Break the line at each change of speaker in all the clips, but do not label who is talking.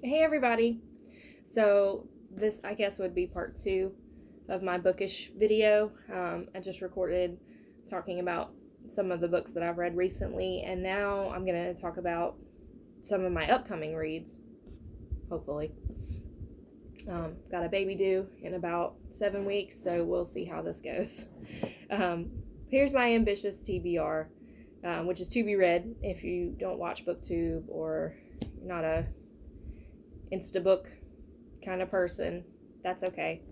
Hey everybody! So this I guess would be part 2 of my bookish video. I just recorded talking about some of the books that I've read recently, and now I'm going to talk about some of my upcoming reads, hopefully. Got a baby due in about 7 weeks, so we'll see how this goes. Here's my ambitious TBR, which is to be read if you don't watch BookTube or you're not a Instabook kind of person. That's okay.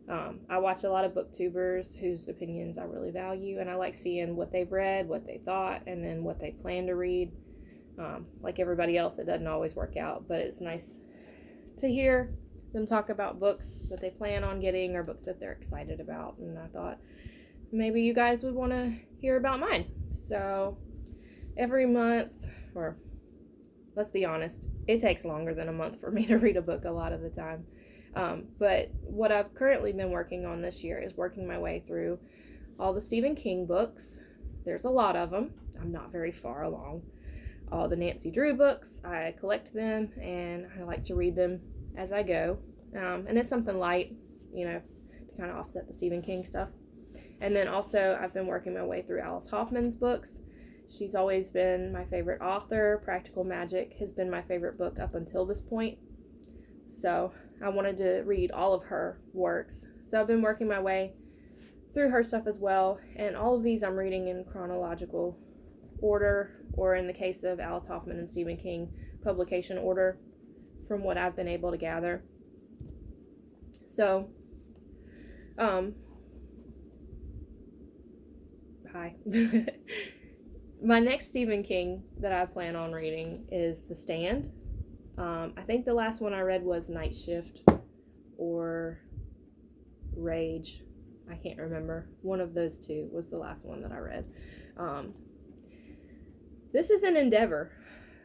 I watch a lot of booktubers whose opinions I really value, and I like seeing what they've read, what they thought, and then what they plan to read. Like everybody else, it doesn't always work out, but it's nice to hear them talk about books that they plan on getting or books that they're excited about, and I thought maybe you guys would want to hear about mine. So every month, or let's be honest, it takes longer than a month for me to read a book a lot of the time. But what I've currently been working on this year is working my way through all the Stephen King books. There's a lot of them. I'm not very far along. All the Nancy Drew books, I collect them and I like to read them as I go. And it's something light, to kind of offset the Stephen King stuff. And then also I've been working my way through Alice Hoffman's books. She's always been my favorite author. Practical Magic has been my favorite book up until this point. So I wanted to read all of her works. So I've been working my way through her stuff as well. And all of these I'm reading in chronological order, or in the case of Alice Hoffman and Stephen King, publication order, from what I've been able to gather. So, hi. My next Stephen King that I plan on reading is The Stand. I think the last one I read was Night Shift or Rage. I can't remember. One of those two was the last one that I read. This is an endeavor,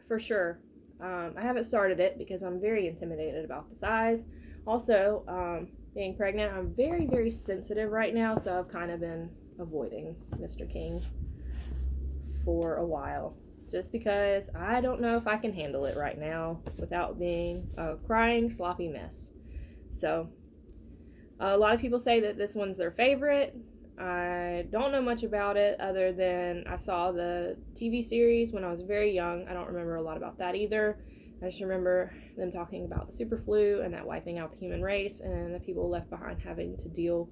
for sure. I haven't started it because I'm very intimidated about the size. Also, being pregnant, I'm very, very sensitive right now, so I've kind of been avoiding Mr. King for a while, just because I don't know if I can handle it right now without being a crying, sloppy mess. So, a lot of people say that this one's their favorite. I don't know much about it other than I saw the TV series when I was very young. I don't remember a lot about that either. I just remember them talking about the super flu and that wiping out the human race and the people left behind having to deal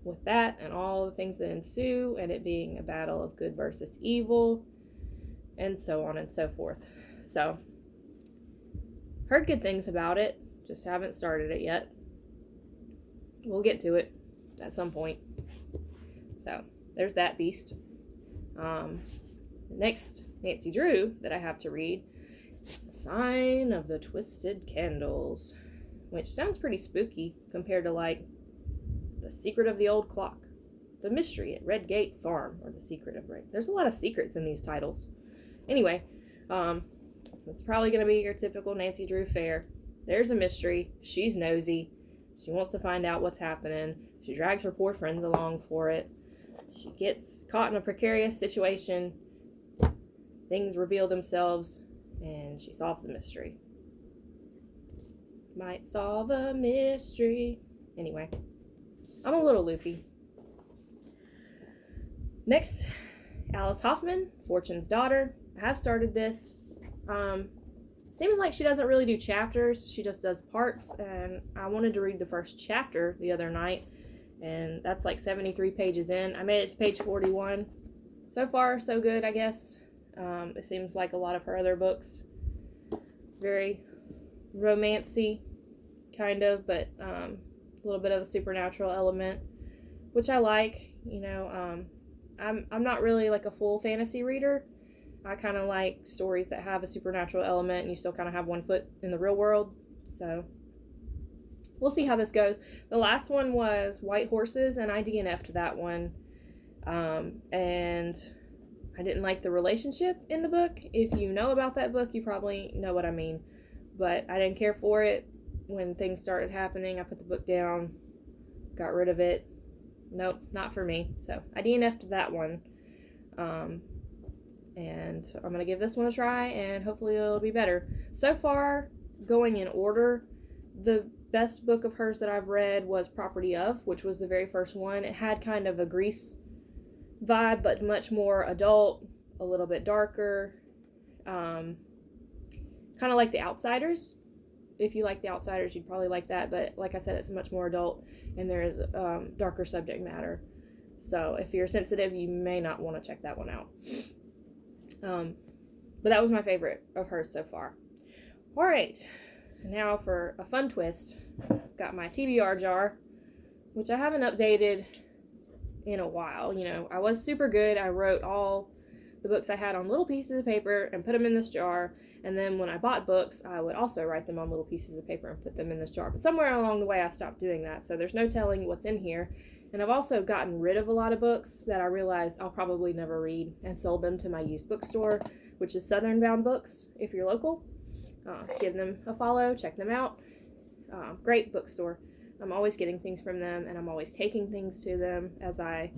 with that and all the things that ensue, and it being a battle of good versus evil, and so on and so forth. So, heard good things about it, just haven't started it yet. We'll get to it at some point. So, there's that beast. The next Nancy Drew that I have to read is The Sign of the Twisted Candles, which sounds pretty spooky compared to The Secret of the Old Clock, The Mystery at Redgate Farm, or The Secret of Red. There's a lot of secrets in these titles. Anyway, it's probably going to be your typical Nancy Drew fare. There's a mystery. She's nosy. She wants to find out what's happening. She drags her poor friends along for it. She gets caught in a precarious situation. Things reveal themselves, and she solves the mystery. Might solve a mystery. Anyway, I'm a little loopy. Next, Alice Hoffman, Fortune's Daughter. I have started this. Seems like she doesn't really do chapters. She just does parts, and I wanted to read the first chapter the other night, and that's 73 pages in. I made it to page 41. So far, so good, I guess. It seems like a lot of her other books. Very romancy, kind of, but a little bit of a supernatural element, which I like. I'm not really a full fantasy reader. I kind of like stories that have a supernatural element and you still kind of have one foot in the real world. So we'll see how this goes. The last one was White Horses, and I DNF'd that one. And I didn't like the relationship in the book. If you know about that book, you probably know what I mean. But I didn't care for it. When things started happening, I put the book down, got rid of it. Nope, not for me. So I DNF'd that one. And I'm going to give this one a try, and hopefully it'll be better. So far, going in order, the best book of hers that I've read was Property of, which was the very first one. It had kind of a Grease vibe, but much more adult, a little bit darker, kind of like The Outsiders. If you like The Outsiders, you'd probably like that, but like I said, it's much more adult, and there is darker subject matter. So if you're sensitive, you may not want to check that one out. But that was my favorite of hers so far. All right, now for a fun twist. Got my TBR jar, which I haven't updated in a while. You know, I was super good. I wrote all the books I had on little pieces of paper and put them in this jar. And then when I bought books, I would also write them on little pieces of paper and put them in this jar. But somewhere along the way, I stopped doing that. So there's no telling what's in here. And I've also gotten rid of a lot of books that I realized I'll probably never read and sold them to my used bookstore, which is Southern Bound Books, if you're local. Give them a follow, check them out. Great bookstore. I'm always getting things from them, and I'm always taking things to them as I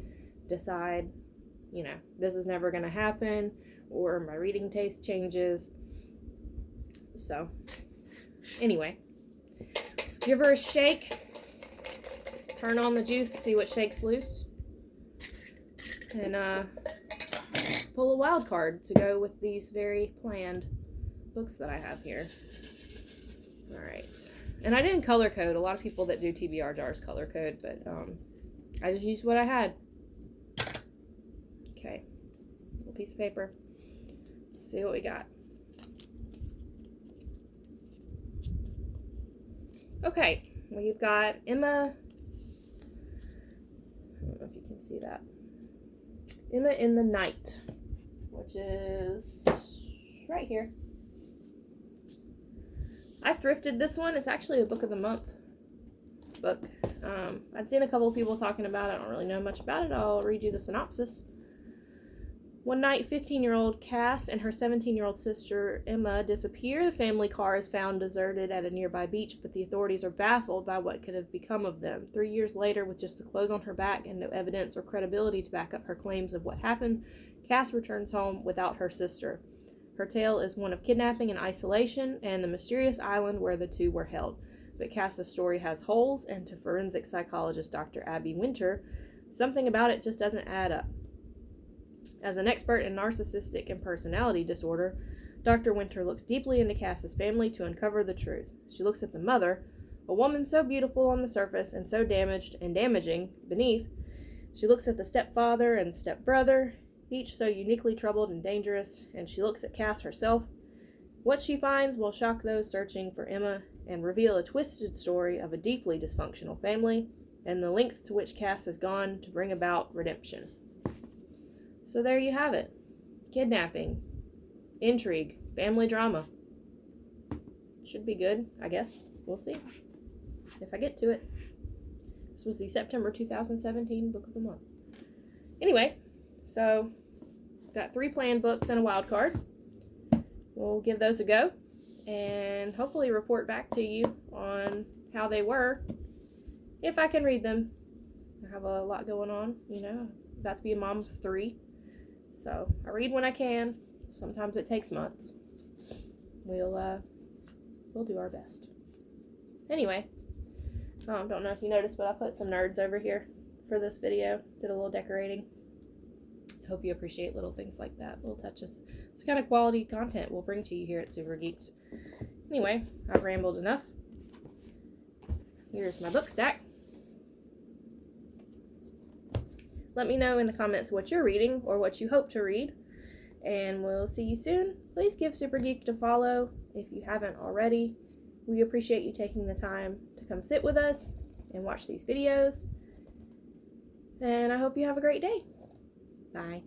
decide, you know, this is never going to happen, or my reading taste changes. So, anyway, give her a shake. Turn on the juice, see what shakes loose. And pull a wild card to go with these very planned books that I have here. Alright. And I didn't color code. A lot of people that do TBR jars color code, but I just used what I had. Okay. Little piece of paper. Let's see what we got. Okay. We've got Emma. I don't know if you can see that. Emma in the Night, which is right here. I thrifted this one. It's actually a book of the month book. I'd seen a couple of people talking about it. I don't really know much about it. I'll read you the synopsis. One night, 15-year-old Cass and her 17-year-old sister Emma disappear. The family car is found deserted at a nearby beach, but the authorities are baffled by what could have become of them. 3 years later, with just the clothes on her back and no evidence or credibility to back up her claims of what happened, Cass returns home without her sister. Her tale is one of kidnapping and isolation and the mysterious island where the two were held. But Cass's story has holes, and to forensic psychologist Dr. Abby Winter, something about it just doesn't add up. As an expert in narcissistic and personality disorder, Dr. Winter looks deeply into Cass's family to uncover the truth. She looks at the mother, a woman so beautiful on the surface and so damaged and damaging beneath. She looks at the stepfather and stepbrother, each so uniquely troubled and dangerous, and she looks at Cass herself. What she finds will shock those searching for Emma and reveal a twisted story of a deeply dysfunctional family and the lengths to which Cass has gone to bring about redemption. So there you have it. Kidnapping, intrigue, family drama. Should be good, I guess. We'll see if I get to it. This was the September 2017 book of the month. Anyway, so got 3 planned books and a wild card. We'll give those a go and hopefully report back to you on how they were, if I can read them. I have a lot going on, you know, about to be a mom of 3. So I read when I can. Sometimes it takes months. We'll do our best. Anyway, don't know if you noticed, but I put some nerds over here for this video. Did a little decorating. Hope you appreciate little things like that, little touches. It's the kind of quality content we'll bring to you here at Super Geeks. Anyway, I've rambled enough. Here's my book stack. Let me know in the comments what you're reading or what you hope to read, and we'll see you soon. Please give Super Geek a follow if you haven't already. We appreciate you taking the time to come sit with us and watch these videos, and I hope you have a great day. Bye.